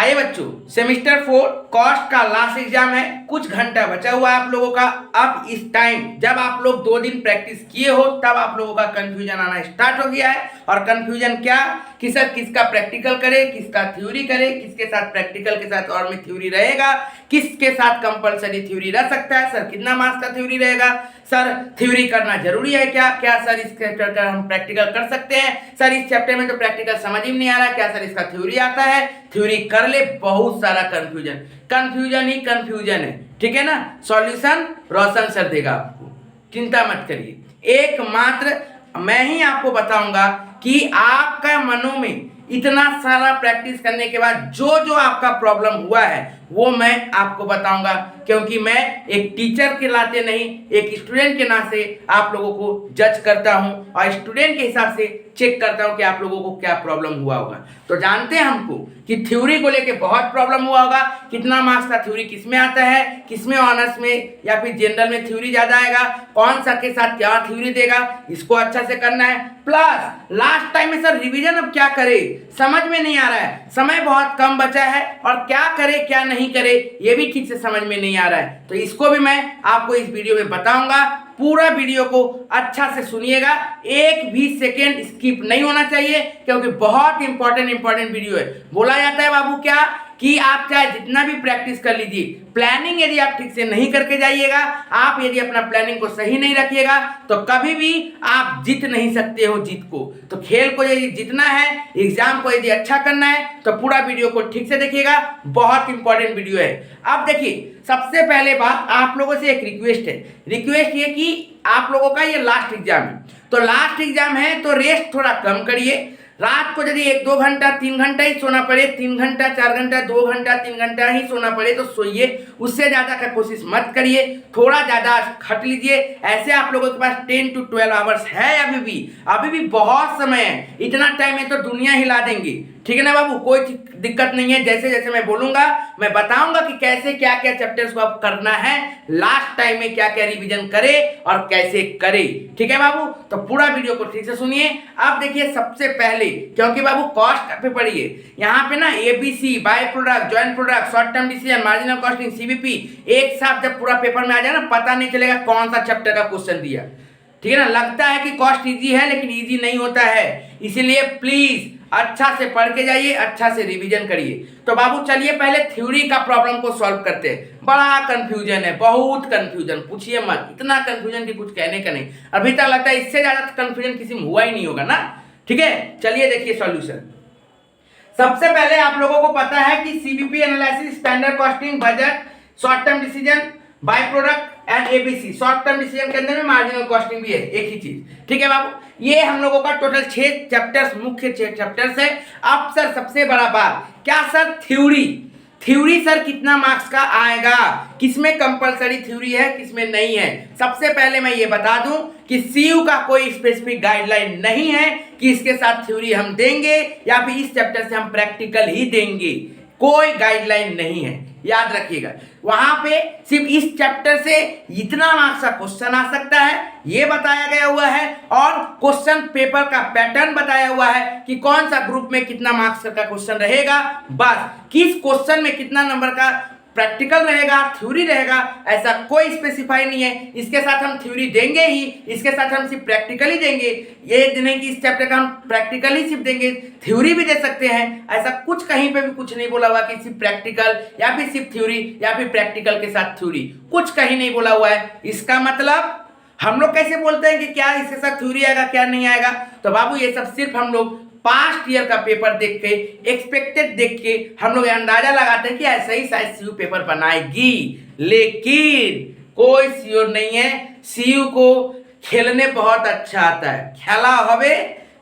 आइए बच्चों, semester 4 cost का लास्ट एग्जाम है, कुछ घंटा बचा हुआ है आप लोगों का। अब इस टाइम जब आप लोग 2 दिन प्रैक्टिस किए हो तब आप लोगों का कंफ्यूजन आना स्टार्ट हो गया है। और कंफ्यूजन क्या कि सर किसका प्रैक्टिकल करे, किसका थ्योरी करे, किसके साथ प्रैक्टिकल के साथ और में थ्योरी रहेगा, किसके साथ कंपलसरी थ्योरी रह सकता है, सर कितना मार्क्स का थ्योरी रहेगा, सर थ्योरी करना जरूरी है क्या, क्या सर इस चैप्टर का हम प्रैक्टिकल कर सकते हैं, सर इस चैप्टर में तो प्रैक्टिकल समझ ही नहीं आ रहा, क्या सर इसका थ्योरी आता है, थ्योरी कर ले। बहुत सारा कंफ्यूजन कंफ्यूजन ही कंफ्यूजन है, ठीक है ना। सॉल्यूशन रोशन सर देगा आपको, चिंता मत करिए। एकमात्र मैं ही आपको बताऊंगा कि आपका मनों में इतना सारा प्रैक्टिस करने के बाद जो जो आपका प्रॉब्लम हुआ है वो मैं आपको बताऊंगा, क्योंकि मैं एक टीचर के नाते नहीं, एक स्टूडेंट के नाते आप लोगों को जज करता हूं और स्टूडेंट के हिसाब से चेक करता हूं कि आप लोगों को क्या प्रॉब्लम हुआ होगा। तो जानते हैं हमको कि थ्योरी को लेके बहुत प्रॉब्लम हुआ होगा, कितना मार्क्स का थ्योरी किसमें आता है, किसमें ऑनर्स में या फिर जनरल में थ्योरी ज्यादा आएगा, कौन सा के साथ क्या थ्योरी देगा, इसको अच्छा से करना है। प्लस लास्ट टाइम में सर रिवीजन अब क्या करे समझ में नहीं आ रहा है, समय बहुत कम बचा है और क्या करे क्या नहीं करे ये भी ठीक से समझ में नहीं आ रहा है। तो इसको भी मैं आपको इस वीडियो में बताऊंगा। पूरा वीडियो को अच्छा से सुनिएगा, एक भी सेकेंड स्किप नहीं होना चाहिए, क्योंकि बहुत इंपॉर्टेंट वीडियो है। बोला जाता है बाबू क्या कि आप चाहे जितना भी प्रैक्टिस कर लीजिए, प्लानिंग यदि आप ठीक से नहीं करके जाइएगा, आप यदि अपना प्लानिंग को सही नहीं रखिएगा तो कभी भी आप जीत नहीं सकते हो जीत को। तो खेल को यदि जीतना है, एग्जाम को यदि अच्छा करना है तो पूरा वीडियो को ठीक से देखिएगा, बहुत इंपॉर्टेंट वीडियो है। अब देखिए, सबसे पहले बात आप लोगों से एक रिक्वेस्ट है, रिक्वेस्ट ये कि आप लोगों का ये लास्ट एग्जाम है, तो लास्ट एग्जाम है तो रेस्ट थोड़ा कम करिए। रात को यदि 1-2 घंटा 3 घंटा ही सोना पड़े, 3 घंटा 4 घंटा 2 घंटा 3 घंटा ही सोना पड़े तो सोइए, उससे ज़्यादा का कोशिश मत करिए, थोड़ा ज़्यादा खट लीजिए। ऐसे आप लोगों के पास 10 to 12 आवर्स है, अभी भी बहुत समय है, इतना टाइम है तो दुनिया हिला देंगे, ठीक है ना बाबू। कोई दिक्कत नहीं है, जैसे जैसे मैं बोलूंगा मैं बताऊंगा कि कैसे क्या क्या चैप्टर्स को आप करना है, लास्ट टाइम में क्या क्या रिवीजन करे और कैसे करे, ठीक है बाबू। तो पूरा वीडियो को ठीक से सुनिए। अब देखिए, सबसे पहले क्योंकि बाबू कॉस्ट पे पढ़िए, यहाँ पे ना ABC, bye product, joint product, short term decision, marginal costing, CBP एक साथ जब पूरा पेपर में आ जाए ना, पता नहीं चलेगा कौन सा चैप्टर का क्वेश्चन दिया, ठीक है ना। लगता है कि कॉस्ट इजी है लेकिन इजी नहीं होता है, इसीलिए प्लीज अच्छा से पढ़ के जाइए, अच्छा से रिवीजन करिए। तो बाबू चलिए पहले थ्योरी का प्रॉब्लम को सॉल्व करते हैं। बड़ा कंफ्यूजन है, बहुत कंफ्यूजन, पूछिए मत, इतना कंफ्यूजन कि कुछ कहने का नहीं। अभी तक लगता है इससे ज्यादा कंफ्यूजन किसी में हुआ ही नहीं होगा ना, ठीक है। चलिए देखिए सॉल्यूशन। सबसे पहले आप लोगों को पता है कि CBP analysis, standard costing, budget, short term decision, by product and ABC, short term decision के अंदर में मार्जिनल कॉस्टिंग भी है, एक ही चीज, ठीक है बाबू। ये हम लोगों का टोटल 6 चैप्टर्स, मुख्य 6 चैप्टर्स है। अब सर सबसे बड़ा बात क्या सर, थ्योरी सर कितना मार्क्स का आएगा, किसमें कंपलसरी थ्योरी है किसमें नहीं है। सबसे पहले मैं ये बता दूं कि सीयू का कोई स्पेसिफिक गाइडलाइन नहीं है कि इसके साथ थ्योरी हम देंगे या फिर इस चैप्टर से हम प्रैक्टिकल ही देंगे, कोई गाइडलाइन नहीं है, याद रखिएगा। वहां पे सिर्फ इस चैप्टर से इतना मार्क्स का क्वेश्चन आ सकता है ये बताया गया हुआ है, और क्वेश्चन पेपर का पैटर्न बताया हुआ है कि कौन सा ग्रुप में कितना मार्क्स का क्वेश्चन रहेगा, बस किस क्वेश्चन में कितना नंबर का प्रैक्टिकल रहेगा, थ्योरी रहेगा, ऐसा कोई स्पेसिफाई नहीं है। इसके साथ हम थ्योरी देंगे ही, इसके साथ हम सिर्फ प्रैक्टिकल ही देंगे, ये नहीं कि इस चैप्टर का हम प्रैक्टिकल ही सिर्फ देंगे, थ्योरी भी दे सकते हैं, ऐसा कुछ कहीं पे भी कुछ नहीं बोला हुआ कि सिर्फ प्रैक्टिकल या फिर सिर्फ थ्योरी या फिर प्रैक्टिकल के साथ थ्योरी, कुछ कहीं नहीं बोला हुआ है। इसका मतलब हम लोग कैसे बोलते हैं कि क्या इसके साथ थ्योरी आएगा क्या नहीं आएगा, तो बाबू ये सब सिर्फ हम लोग पास्ट ईयर का पेपर देख के, एक्सपेक्टेड देख के हम लोग अंदाजा लगाते हैं कि ऐसा ही शायद सीयू पेपर बनाएगी, लेकिन कोई श्योर नहीं है। सीयू को खेलने बहुत अच्छा आता है, खेला हवे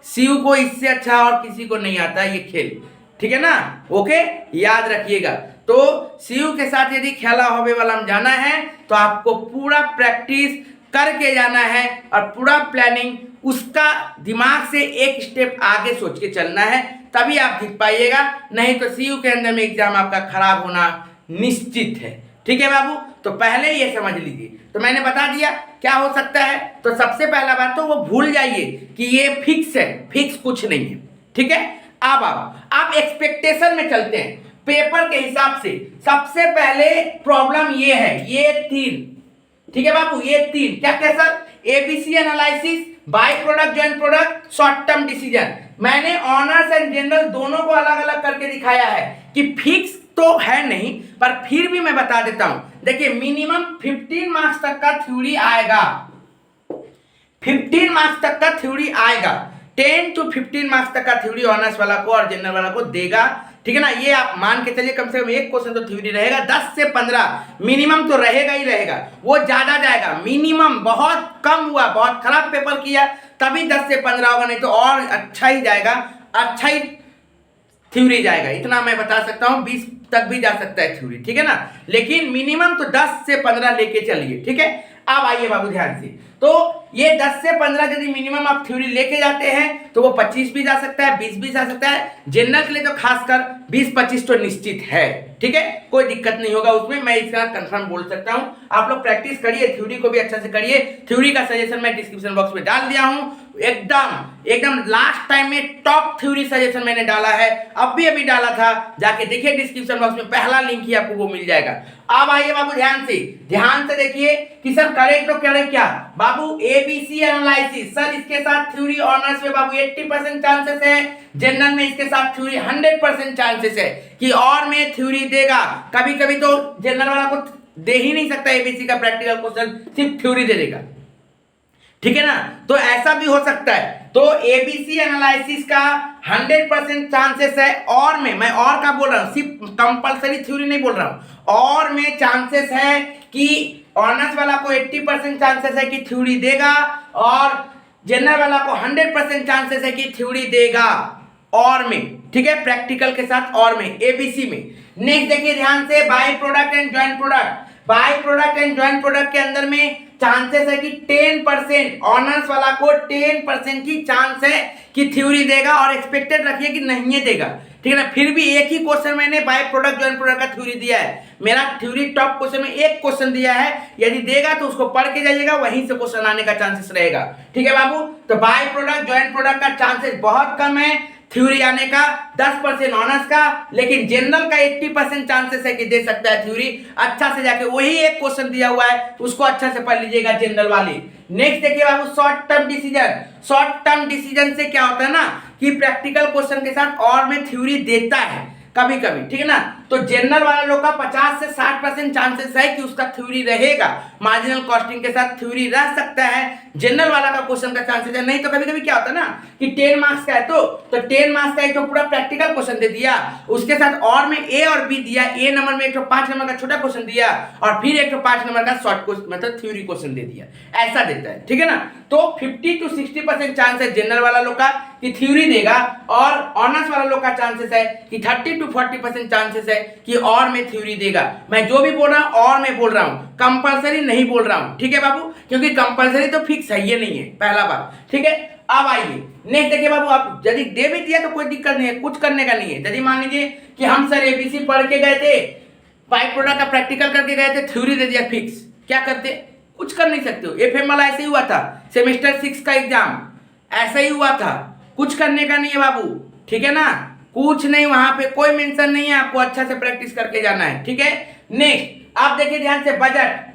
सीयू को इससे अच्छा और किसी को नहीं आता है ये खेल, ठीक है ना, ओके, याद रखिएगा। तो सीयू के साथ यदि खेला हवे वाला हम जाना है तो आपको पूरा प्रैक्टिस करके जाना है और पूरा प्लानिंग उसका दिमाग से एक स्टेप आगे सोच के चलना है, तभी आप जीत पाइएगा, नहीं तो सीयू के अंदर में एग्जाम आपका खराब होना निश्चित है, ठीक है बाबू। तो पहले ये समझ लीजिए, तो मैंने बता दिया क्या हो सकता है। तो सबसे पहला बात तो वो भूल जाइए कि ये फिक्स है, फिक्स कुछ नहीं है, ठीक है। अब आप एक्सपेक्टेशन में चलते हैं। पेपर के हिसाब से सबसे पहले प्रॉब्लम ये है, ये 3, ठीक है बाबू, ये 3 क्या क्या sir, ABC analysis, bye product, joint product, short term decision. मैंने ऑनर्स एंड जनरल दोनों को अलग अलग करके दिखाया है कि फिक्स तो है नहीं, पर फिर भी मैं बता देता हूं। देखिए मिनिमम 15 मार्क्स तक का थ्योरी आएगा, 15 मार्क्स तक का थ्योरी आएगा, 10 to 15 मार्क्स तक का थ्योरी ऑनर्स वाला को और जनरल वाला को देगा, ठीक है ना। ये आप मान के चलिए कम से कम एक क्वेश्चन तो थ्योरी रहेगा, 10 से 15 मिनिमम तो रहेगा ही रहेगा, वो ज्यादा जाएगा मिनिमम। बहुत कम हुआ, बहुत खराब पेपर किया तभी 10 से 15 होगा, नहीं तो और अच्छा ही जाएगा, अच्छा ही थ्योरी जाएगा, इतना मैं बता सकता हूँ। 20 तक भी जा सकता है थ्योरी, ठीक है ना, लेकिन मिनिमम तो 10 से 15 लेके चलिए, ठीक है। अब आइए बाबू ध्यान से, तो ये 10 से 15 यदि मिनिमम आप थ्योरी लेके जाते हैं तो वो 25 भी जा सकता है, 20 भी जा सकता है। जनरल के लिए तो खासकर 20-25 तो निश्चित है, ठीक है, कोई दिक्कत नहीं होगा उसमें, मैं इसका कंफर्म बोल सकता हूं। आप लोग प्रैक्टिस करिए, थ्योरी को भी अच्छा से करिए। थ्योरी का सजेशन मैं डिस्क्रिप्शन बॉक्स में डाल दिया हूं, एकदम लास्ट टाइम में टॉप थ्योरी सजेशन मैंने डाला है, अभी डाला था, जाके देखिए डिस्क्रिप्शन बॉक्स में, पहला लिंक ही आपको वो मिल जाएगा। अब आइए बाबू ध्यान से देखिए कि सर करें तो करें क्या बाबू, एबीसी एनालिसिस सर, इसके साथ थ्योरी ऑनर्स में बाबू 80% चांसेस है, जनरल में इसके साथ थ्योरी 100% चांसेस है कि और में थ्योरी देगा। कभी कभी तो जनरल वाला को दे ही नहीं सकता एबीसी का प्रैक्टिकल क्वेश्चन, सिर्फ थ्योरी दे देगा, ठीक है ना, तो ऐसा भी हो सकता है। तो एबीसी एनालिसिस का 100% चांसेस है, और में मैं और का बोल रहा हूं, सिर्फ कंपलसरी थ्योरी नहीं बोल रहा हूं, और में चांसेस है कि ऑनर्स वाला को 80% चांसेस है कि थ्योरी देगा, और जनरल वाला को 100% चांसेस है कि थ्योरी देगा और में, ठीक है, प्रैक्टिकल के साथ और में, एबीसी में। नेक्स्ट देखिए ध्यान से, by product and joint product, by product and joint product के अंदर में चांसेस है कि 10%, ऑनर्स वाला को 10% की चांस है कि थ्योरी देगा, और एक्सपेक्टेड रखिए कि नहीं देगा, ठीक है ना। फिर भी एक ही क्वेश्चन मैंने बाय प्रोडक्ट जॉइंट प्रोडक्ट का थ्योरी दिया है, मेरा थ्योरी टॉप क्वेश्चन में एक क्वेश्चन दिया है, यदि देगा तो उसको पढ़ के जाइएगा, वहीं से क्वेश्चन आने का चांसेस रहेगा, ठीक है बाबू। तो बाय प्रोडक्ट जॉइंट प्रोडक्ट का चांसेस बहुत कम है थ्योरी आने का, 10% ऑनर्स का, लेकिन जनरल का 80% चांसेस है कि दे सकता है थ्योरी। अच्छा से जाके वही एक क्वेश्चन दिया हुआ है, उसको अच्छा से पढ़ लीजिएगा जनरल वाली। नेक्स्ट देखिए बाबू, short term decision. Short term decision से क्या होता है ना कि प्रैक्टिकल क्वेश्चन के साथ और में थ्योरी देता है कभी कभी, ठीक है ना। तो जनरल वाला लोग का 50 से 60% चांसेस है कि उसका थ्योरी रहेगा, मार्जिनल कॉस्टिंग के साथ थ्योरी रह सकता है, जनरल वाला का क्वेश्चन का चांसेस है। नहीं तो कभी कभी क्या होता है ना कि 10 मार्क्स का है तो 10 मार्क्स का एक तो पूरा प्रैक्टिकल क्वेश्चन दे दिया, उसके साथ और में ए और बी दिया, ए नंबर में एक तो 5 नंबर का छोटा क्वेश्चन दिया, और फिर एक तो 5 नंबर का शॉर्ट क्वेश्चन मतलब थ्योरी क्वेश्चन दे दिया, ऐसा देता है, ठीक है ना। तो 50 to 60% चांस है जनरल वाला लोग का कि थ्योरी देगा, और ऑनर्स वाला लोग का चांसेस है कि 30 to 40% चांसेस है कि और में थ्योरी देगा। मैं जो भी बोल रहा हूं और मैं बोल रहा हूं, कंपलसरी नहीं बोल रहा हूं, ठीक है बाबू, क्योंकि कंपलसरी तो फिक्स है ये नहीं है, पहला बात, ठीक है। अब आइए नेक्स्ट देखिए बाबू, आप यदि दे भी दिया तो कोई दिक्कत नहीं है, कुछ करने का नहीं है। यदि मान लीजिए कि हम सर एबीसी पढ़ के गए थे, बाय प्रोडक्ट का प्रैक्टिकल करके गए थे, थ्योरी दे दिया फिक्स, क्या करते, कुछ कर नहीं सकते हो। एफएम वाला ऐसे ही हुआ था, सेमेस्टर 6 का एग्जाम ऐसा ही हुआ था, कुछ करने का नहीं है बाबू, ठीक है ना, कुछ नहीं, वहां पे कोई मेंशन नहीं है, आपको अच्छा से प्रैक्टिस करके जाना है, ठीक है। नेक्स्ट आप देखिए ध्यान से, बजट।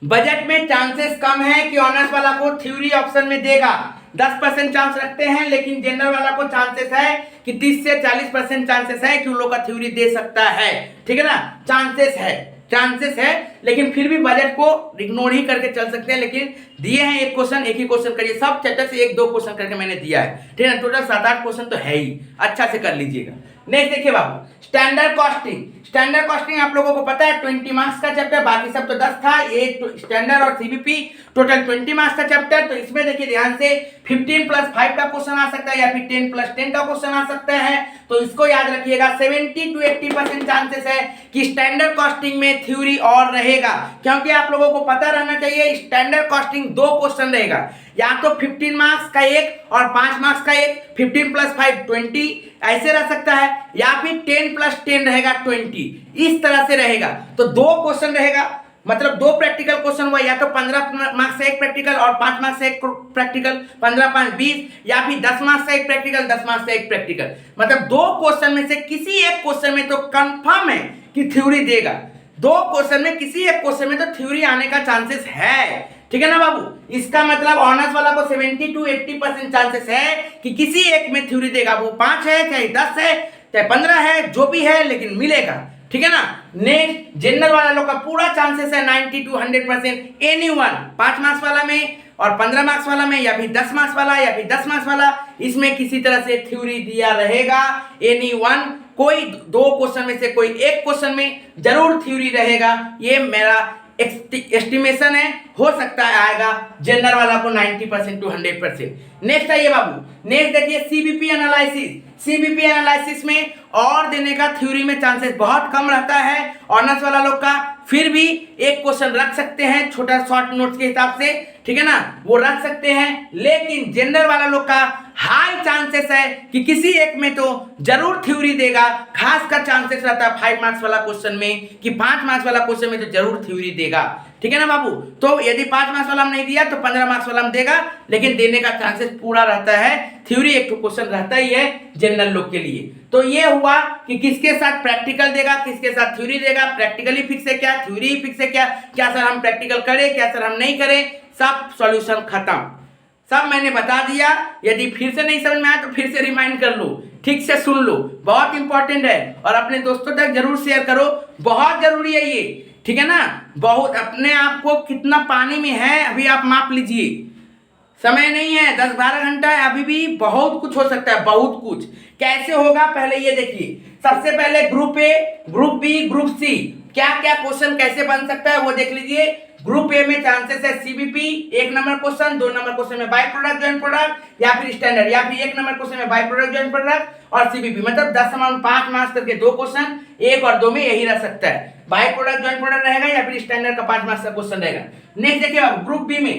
बजट में चांसेस कम है कि ऑनर्स वाला को थ्योरी ऑप्शन में देगा, 10% चांस रखते हैं, लेकिन जनरल वाला को चांसेस है कि 30 से 40% चांसेस है कि उन लोग का थ्योरी दे सकता है, ठीक है ना, चांसेस है, लेकिन फिर भी बजट को इग्नोर ही करके चल सकते हैं। लेकिन दिए हैं एक क्वेश्चन, एक ही क्वेश्चन करिए, सब चैप्टर से 1-2 क्वेश्चन करके मैंने दिया है, ठीक है ना, टोटल 7-8 क्वेश्चन तो है ही, अच्छा से कर लीजिएगा। नेक्स्ट देखिए बाबू, स्टैंडर्ड कॉस्टिंग। स्टैंडर्ड कॉस्टिंग आप लोगों को पता है 20 मार्क्स का चैप्टर, बाकी सब तो 10 था, ये स्टैंडर्ड और सीबीपी टोटल 20 मार्क्स का चैप्टर। तो इसमें देखिए ध्यान से 15+5 का क्वेश्चन आ सकता है, या फिर 10+10 का क्वेश्चन आ सकता है। तो इसको याद रखिएगा, 70 to 80% चांसेस है कि स्टैंडर्ड कॉस्टिंग में थ्योरी और रहेगा, क्योंकि आप लोगों को पता रहना चाहिए स्टैंडर्ड कॉस्टिंग 2 क्वेश्चन रहेगा, या तो 15 मार्क्स का एक और 5 मार्क्स का एक, 15+5 20 ऐसे रह सकता है, या फिर 10+10 रहेगा 20, इस तरह से रहेगा। तो 2 क्वेश्चन रहेगा, मतलब 2 प्रैक्टिकल क्वेश्चन हुआ, या तो 15 मार्क्स से 1 प्रैक्टिकल और 5 मार्क्स से 1 प्रैक्टिकल, 15 5 20, या फिर 10 मार्क्स से 1 प्रैक्टिकल, 10 मार्क्स से 1 प्रैक्टिकल। मतलब 2 क्वेश्चन में से किसी एक क्वेश्चन में तो कंफर्म है कि थ्योरी देगा, 2 क्वेश्चन में किसी एक क्वेश्चन में तो थ्योरी आने का चांसेस है, ठीक है ना बाबू। इसका मतलब ऑनर्स वाला को 70 to 80% चांसेस है कि किसी एक में थ्योरी देगा, वो 5 है चाहे 10 है चाहे 15 है, जो भी है लेकिन मिलेगा, ठीक है ना। नेक्स्ट जनरल वाला लोग का पूरा चांसेस है 90 to 100%, एनीवन 5 मार्क्स वाला में और 15 मार्क्स वाला में, या फिर 10 मार्क्स वाला या फिर 10 मार्क्स वाला, इसमें किसी तरह से थ्योरी दिया रहेगा। एनीवन कोई 2 क्वेश्चन में से कोई एक क्वेश्चन में जरूर थ्योरी रहेगा, ये मेरा एस्टिमेशन है, हो सकता है आएगा जनरल वाला को 90% to 100%। नेक्स्ट आइए बाबू, नेक्स्ट देखिए सीबीपी एनालिसिस। सीबीपी एनालिसिस में और देने का थ्योरी में चांसेस बहुत कम रहता है ऑनर्स वाला लोग का, फिर भी एक क्वेश्चन रख सकते हैं छोटा शॉर्ट नोट्स के हिसाब से, ठीक है ना, वो रख सकते हैं। लेकिन जनरल वाला लोग का हाई चांसेस है कि किसी एक में तो जरूर थ्योरी देगा, खास का चांसेस रहता है 5 मार्क्स वाला क्वेश्चन में कि 5 मार्क्स वाला क्वेश्चन में तो जरूर थ्योरी देगा, ठीक है ना बाबू। तो यदि 5 मार्क्स वाला हम नहीं दिया तो 15 मार्क्स वाला हम देगा, लेकिन देने का चांसेस पूरा रहता है, थ्योरी एक क्वेश्चन रहता ही है जनरल लोग के लिए। तो ये हुआ कि किसके साथ प्रैक्टिकल देगा, किसके साथ थ्योरी देगा, प्रैक्टिकली फिक्स है क्या, थ्योरी ही फिक्स है क्या, क्या सर हम प्रैक्टिकल करें, क्या सर हम नहीं करें, सब सॉल्यूशन खत्म, सब मैंने बता दिया। यदि फिर से नहीं समझ में आया तो फिर से रिमाइंड कर लो, ठीक से सुन लो, बहुत इंपॉर्टेंट है और अपने दोस्तों तक जरूर शेयर करो, बहुत जरूरी है ये, ठीक है ना। बहुत अपने आप को कितना पानी में है अभी आप माप लीजिए, समय नहीं है, 10-12 घंटा है, अभी भी बहुत कुछ हो सकता है, बहुत कुछ। कैसे होगा पहले ये देखिए, सबसे पहले group A, group B, group C, क्या क्या क्वेश्चन कैसे बन सकता है वो देख लीजिए। ग्रुप ए में चांसेस है CBP 1 number question, 2 number question में बाय प्रोडक्ट जॉइंट प्रोडक्ट, या फिर स्टैंडर्ड, या फिर 1 नंबर क्वेश्चन में बाय प्रोडक्ट जॉइंट प्रोडक्ट और सीबीपी, मतलब 10 समान 5 मार्क्स करके 2 क्वेश्चन, 1 और 2 में यही रह सकता है, बाय प्रोडक्ट जॉइंट प्रोडक्ट रहेगा या फिर स्टैंडर्ड का 5 मार्क्स का क्वेश्चन रहेगा। नेक्स्ट देखिए आप ग्रुप बी में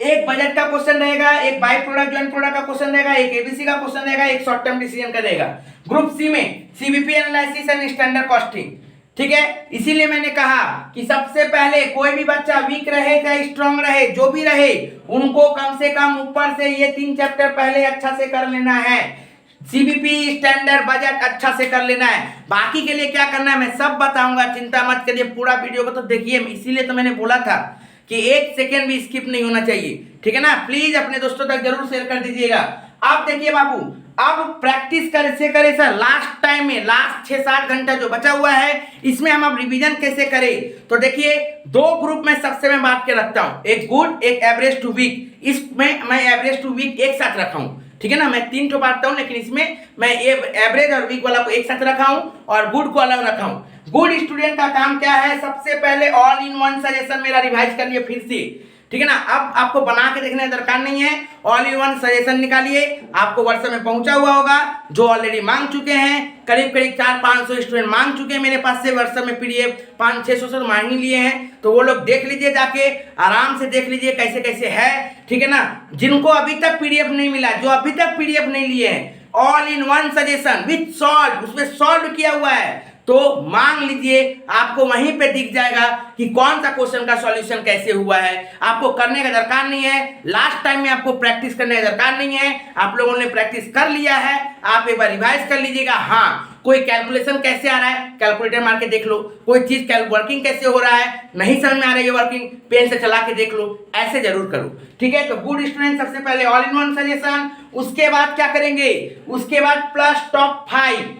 एक बजट का क्वेश्चन रहेगा, एक बाय प्रोडक्ट जॉइंट प्रोडक्ट का क्वेश्चन रहेगा, एक एबीसी का क्वेश्चन रहेगा, एक शॉर्ट टर्म डिसीजन का रहेगा। ग्रुप सी में CBP analysis and standard costing, ठीक है। इसीलिए मैंने कहा कि सबसे पहले कोई भी बच्चा वीक रहे चाहे स्ट्रांग रहे, जो भी रहे, उनको कम से कम ऊपर से ये 3 चैप्टर पहले अच्छा से कर लेना है, सीबीपी स्टैंडर्ड बजट अच्छा से कर लेना है। बाकी के लिए क्या करना है मैं सब बताऊंगा, चिंता मत करिए, पूरा वीडियो को तो देखिए, इसीलिए तो मैंने बोला था कि 1 सेकेंड भी स्किप नहीं होना चाहिए, ठीक है ना। प्लीज अपने दोस्तों तक जरूर शेयर कर दीजिएगा। अब देखिए बाबू, अब प्रैक्टिस कैसे करें सर, लास्ट टाइम में लास्ट 6-7 घंटा जो बचा हुआ है इसमें हम अब रिवीजन कैसे करें। तो देखिए 2 ग्रुप में सबसे मैं बांट के रखता हूं, एक गुड एक एवरेज टू वीक, इसमें मैं एवरेज टू वीक एक साथ रखा हूं, ठीक है ना। मैं 3 तो बांटता हूं, लेकिन इसमें मैं एवरेज और वीक वाला को एक साथ रखा हूं और गुड को अलग रखा हूं। गुड स्टूडेंट का काम क्या है, सबसे पहले ऑल इन वन सजेशन मेरा रिवाइज कर लिए फिर से, ठीक है ना। अब आपको बना के देखने की दरकार नहीं है, ऑल इन वन सजेशन निकालिए, आपको व्हाट्सएप में पहुंचा हुआ होगा, जो ऑलरेडी मांग चुके हैं, करीब 400-500 स्टूडेंट मांग चुके हैं मेरे पास से व्हाट्सएप में पीडीएफ, 500-600 से मांग ही लिए हैं, तो वो लोग देख लीजिए, जाके आराम से देख लीजिए कैसे कैसे है, ठीक है ना। जिनको अभी तक पीडीएफ नहीं मिला, जो अभी तक पीडीएफ नहीं लिए हैं, all in one suggestion with solve, उसमें सॉल्व किया हुआ है, तो मांग लीजिए, आपको वहीं पे दिख जाएगा कि कौन सा क्वेश्चन का सॉल्यूशन कैसे हुआ है। आपको करने का दरकार नहीं है, लास्ट टाइम में आपको प्रैक्टिस करने का दरकार नहीं है, आप लोगों ने प्रैक्टिस कर लिया है, आप एक बार रिवाइज कर लीजिएगा। हाँ, कोई कैलकुलेशन कैसे आ रहा है कैलकुलेटर मार के देख लो, कोई चीज वर्किंग कैसे हो रहा है, नहीं समझ में आ रही है वर्किंग, पेन से चला के देख लो, ऐसे जरूर करो, ठीक है। तो गुड स्टूडेंट सबसे पहले ऑल इन वन सजेशन, उसके बाद क्या करेंगे, उसके बाद प्लस टॉप 5,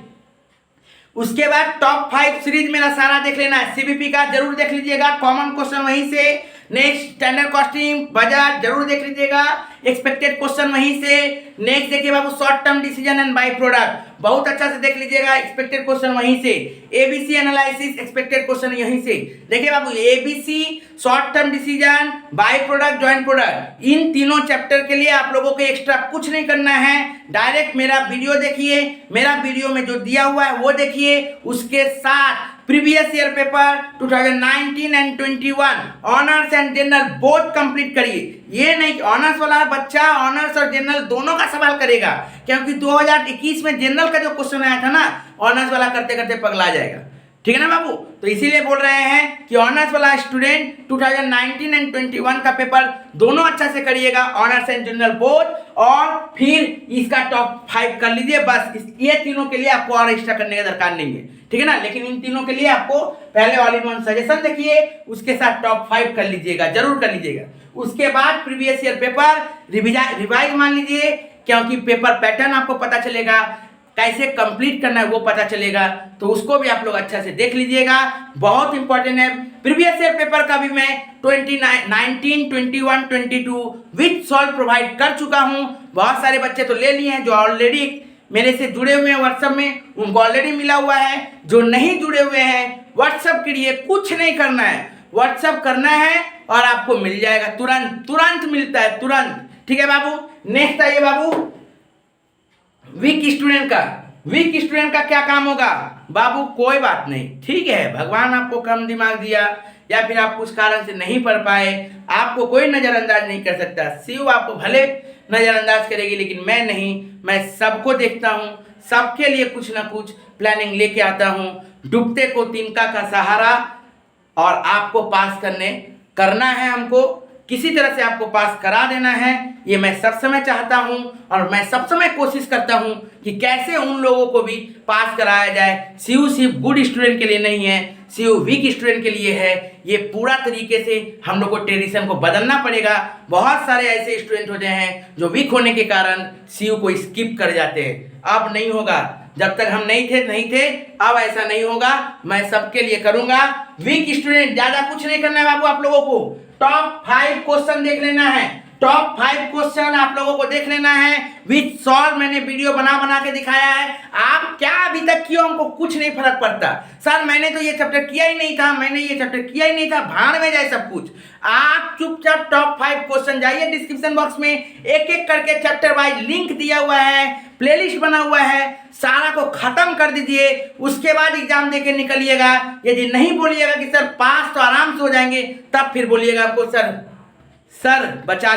उसके बाद टॉप 5 सीरीज मेरा सारा देख लेना है, सीबीपी का जरूर देख लीजिएगा, कॉमन क्वेश्चन वहीं से, नेक्स्ट स्टैंडर्ड कॉस्टिंग बजट जरूर देख लीजिएगा, एक्सपेक्टेड क्वेश्चन वहीं से, नेक्स्ट देखिए बाबू short term decision and by product बहुत अच्छा से देख लीजिएगा, एक्सपेक्टेड क्वेश्चन वहीं से, एबीसी एनालिसिस एक्सपेक्टेड क्वेश्चन यहीं से। देखिए बाबू A B C, short term decision, by product, joint product, इन तीनों चैप्टर के लिए आप लोगों को एक्स्ट्रा कुछ नहीं करना है, डायरेक्ट मेरा वीडियो देखिए, मेरा वीडियो में जो दिया हुआ है वो देखिए, उसके साथ previous year paper 2019 and 21 honours and general both complete करिए। ये नहीं कि ऑनर्स वाला बच्चा ऑनर्स और जनरल दोनों का सवाल करेगा, क्योंकि 2021 में जनरल का जो क्वेश्चन आया था ना, ऑनर्स वाला करते करते पगला जाएगा, ठीक है ना बाबू। तो इसीलिए बोल रहे हैं कि ऑनर्स वाला स्टूडेंट 2019 एंड 21 का पेपर दोनों अच्छा से करिएगा, ऑनर्स एंड जनरल बोर्ड, और फिर इसका टॉप 5 कर लीजिए। बस ये तीनों के लिए आपको और एक्स्ट्रा करने का दरकार नहीं है, ठीक है ना। लेकिन इन तीनों के लिए आपको पहले ऑल इन वन सजेशन देखिए, उसके साथ टॉप 5 कर लीजिएगा, जरूर कर लीजिएगा। उसके बाद प्रीवियस ईयर पेपर रिवाइज मान लीजिए, क्योंकि पेपर पैटर्न आपको पता चलेगा, कैसे कंप्लीट करना है वो पता चलेगा, तो उसको भी आप लोग अच्छा से देख लीजिएगा, बहुत इंपॉर्टेंट है। प्रीवियस ईयर पेपर का भी मैं 19, 21, 22 विद सॉल्व प्रोवाइड कर चुका हूं। बहुत सारे बच्चे तो ले लिए हैं, जो ऑलरेडी मेरे से जुड़े हुए हैं व्हाट्सएप में, उनको ऑलरेडी मिला हुआ है। जो नहीं जुड़े हुए हैं, व्हाट्सएप के लिए कुछ नहीं करना है, व्हाट्सएप करना है और आपको मिल जाएगा, तुरंत मिलता है, तुरंत। ठीक है बाबू। नेक्स्ट आइए बाबू, वीक स्टूडेंट का क्या काम होगा बाबू? कोई बात नहीं, ठीक है, भगवान आपको कम दिमाग दिया या फिर आप कुछ कारण से नहीं पढ़ पाए, आपको कोई नजरअंदाज नहीं कर सकता। शिव आपको भले नजरअंदाज करेगी, लेकिन मैं नहीं, मैं सबको देखता हूँ, सबके लिए कुछ ना कुछ प्लानिंग लेके आता हूँ। डूबते को तिनका का सहारा, और आपको पास करना है, हमको किसी तरह से आपको पास करा देना है, ये मैं सब समय चाहता हूं, और मैं सब समय कोशिश करता हूं कि कैसे उन लोगों को भी पास कराया जाए। सीयू सिर्फ गुड स्टूडेंट के लिए नहीं है, सीयू वीक स्टूडेंट के लिए है। ये पूरा तरीके से हम लोग को ट्रेडिशन को बदलना पड़ेगा। बहुत सारे ऐसे स्टूडेंट होते हैं जो वीक होने के कारण सीयू को स्किप कर जाते हैं। अब नहीं होगा, जब तक हम नहीं थे, अब ऐसा नहीं होगा, मैं सबके लिए करूंगा। वीक स्टूडेंट ज्यादा कुछ नहीं करना है बाबू, आप लोगों को टॉप 5 क्वेश्चन देख लेना है, टॉप 5 क्वेश्चन आप लोगों को देख लेना है विद सॉल्व। मैंने वीडियो बना के दिखाया है। आप क्या अभी तक किए, हमको कुछ नहीं फर्क पड़ता। सर मैंने तो ये चैप्टर किया ही नहीं था, भाड़ में जाए सब कुछ। आप चुपचाप टॉप 5 क्वेश्चन जाइए, डिस्क्रिप्शन बॉक्स में एक एक करके चैप्टर वाइज लिंक दिया हुआ है, प्लेलिस्ट बना हुआ है, सारा को खत्म कर दीजिए। उसके बाद एग्जाम देके निकलिएगा। यदि नहीं बोलिएगा कि सर पास तो आराम से हो जाएंगे, तब फिर बोलिएगा हमको सर बचा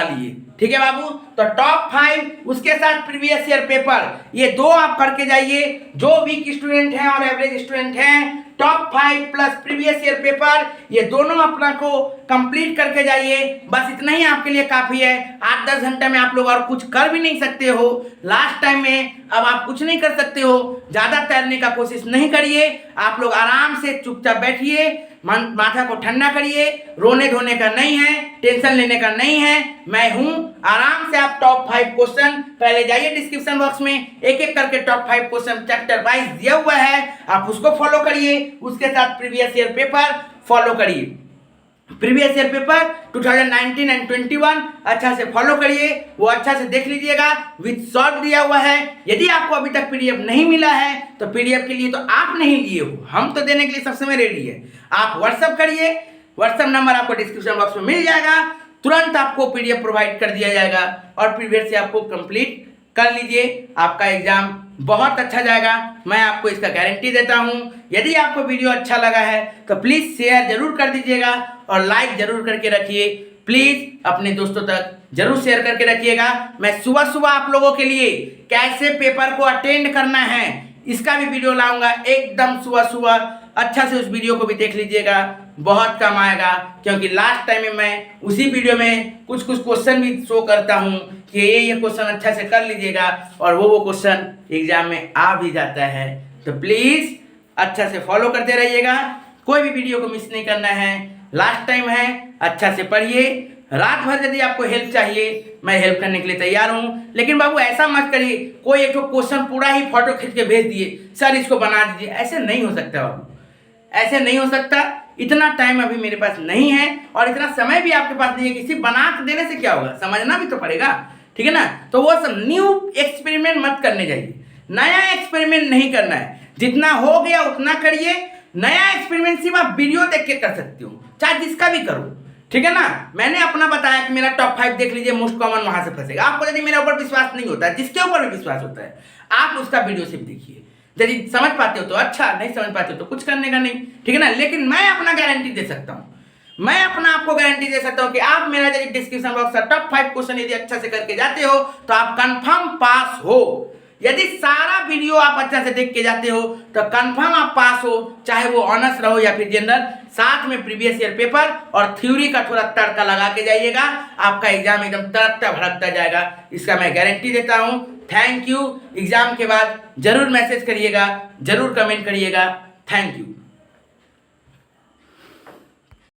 लिए। ठीक है बाबू। तो टॉप 5, उसके साथ प्रीवियस ईयर पेपर, ये दो आप करके जाइए। जो वीक स्टूडेंट हैं और एवरेज स्टूडेंट हैं, top 5 plus previous year paper, ये दोनों अपना को कंप्लीट करके जाइए। बस इतना ही आपके लिए काफी है। 8-10 घंटे में आप लोग और कुछ कर भी नहीं सकते हो। लास्ट टाइम में अब आप कुछ नहीं कर सकते हो। ज्यादा तैरने का कोशिश नहीं करिए, आप लोग आराम से चुपचाप बैठिए, माथा को ठंडा करिए। रोने धोने का नहीं है, टेंशन लेने का नहीं है, मैं हूं। आराम से आप टॉप 5 क्वेश्चन पहले जाइए, डिस्क्रिप्शन बॉक्स में एक एक करके टॉप 5 क्वेश्चन चैप्टर वाइज दिया हुआ है, आप उसको फॉलो करिए। उसके साथ प्रीवियस ईयर पेपर फॉलो करिए। प्रीवियस ईयर पेपर 2019 एंड 21 अच्छा से फॉलो करिए, वो अच्छा से देख लीजिएगा, विद सॉल्व दिया हुआ है। यदि आपको अभी तक पीडीएफ नहीं मिला है, तो पीडीएफ के लिए तो आप नहीं लिए हो, हम तो देने के लिए सब समय रेडी है। आप व्हाट्सअप करिए, व्हाट्सअप नंबर आपको डिस्क्रिप्शन बॉक्स में मिल जाएगा, तुरंत आपको पीडीएफ प्रोवाइड कर दिया जाएगा, और प्रीवियस से आपको कंप्लीट कर लीजिए। आपका एग्जाम बहुत अच्छा जाएगा, मैं आपको इसका गारंटी देता हूं। यदि आपको वीडियो अच्छा लगा है तो प्लीज़ शेयर जरूर कर दीजिएगा, और लाइक जरूर करके रखिए। प्लीज़ अपने दोस्तों तक जरूर शेयर करके रखिएगा। मैं सुबह आप लोगों के लिए कैसे पेपर को अटेंड करना है, इसका भी वीडियो लाऊंगा एकदम सुबह। अच्छा से उस वीडियो को भी देख लीजिएगा, बहुत काम आएगा। क्योंकि लास्ट टाइम में मैं उसी वीडियो में कुछ क्वेश्चन भी शो करता हूँ कि ये क्वेश्चन अच्छा से कर लीजिएगा, और वो क्वेश्चन एग्जाम में आ भी जाता है। तो प्लीज़ अच्छा से फॉलो करते रहिएगा, कोई भी वीडियो को मिस नहीं करना है। लास्ट टाइम है, अच्छा से पढ़िए। रात भर यदि आपको हेल्प चाहिए, मैं हेल्प करने के लिए तैयार हूँ। लेकिन बाबू ऐसा मत करिए, कोई एक क्वेश्चन पूरा ही फोटो खींच के भेज दिए, सर इसको बना दीजिए। ऐसे नहीं हो सकता बाबू, ऐसे नहीं हो सकता। इतना टाइम अभी मेरे पास नहीं है, और इतना समय भी आपके पास नहीं है। किसी बना के देने से क्या होगा, समझना भी तो पड़ेगा, ठीक है ना। तो वो सब न्यू एक्सपेरिमेंट मत करने जाइए, नया एक्सपेरिमेंट नहीं करना है। जितना हो गया उतना करिए। नया एक्सपेरिमेंट सिर्फ आप वीडियो देख के कर सकते हो, चाहे जिसका भी करो, ठीक है ना। मैंने अपना बताया कि मेरा टॉप 5 देख लीजिए, मोस्ट कॉमन वहां से फंसेगा। आपको यदि मेरे ऊपर विश्वास नहीं होता है, जिसके ऊपर भी विश्वास होता है, आप उसका वीडियो सिर्फ देखिए। यदि समझ पाते हो तो अच्छा, नहीं समझ पाते हो तो कुछ करने का नहीं, ठीक है ना। लेकिन मैं अपना गारंटी दे सकता हूँ, मैं अपना आपको गारंटी दे सकता हूँ कि आप मेरा यदि डिस्क्रिप्शन बॉक्स का टॉप 5 क्वेश्चन यदि अच्छा से करके जाते हो, तो आप कंफर्म पास हो। यदि सारा वीडियो आप अच्छा से देख के जाते हो तो कंफर्म आप पास हो, चाहे वो ऑनर्स रहो या फिर जनरल। साथ में प्रीवियस ईयर पेपर और थ्योरी का थोड़ा तड़का लगा के जाइएगा, आपका एग्जाम एकदम तड़कता भड़कता जाएगा, इसका मैं गारंटी देता हूँ। Thank you. एग्जाम के बाद जरूर मैसेज करिएगा, जरूर कमेंट करिएगा। Thank you.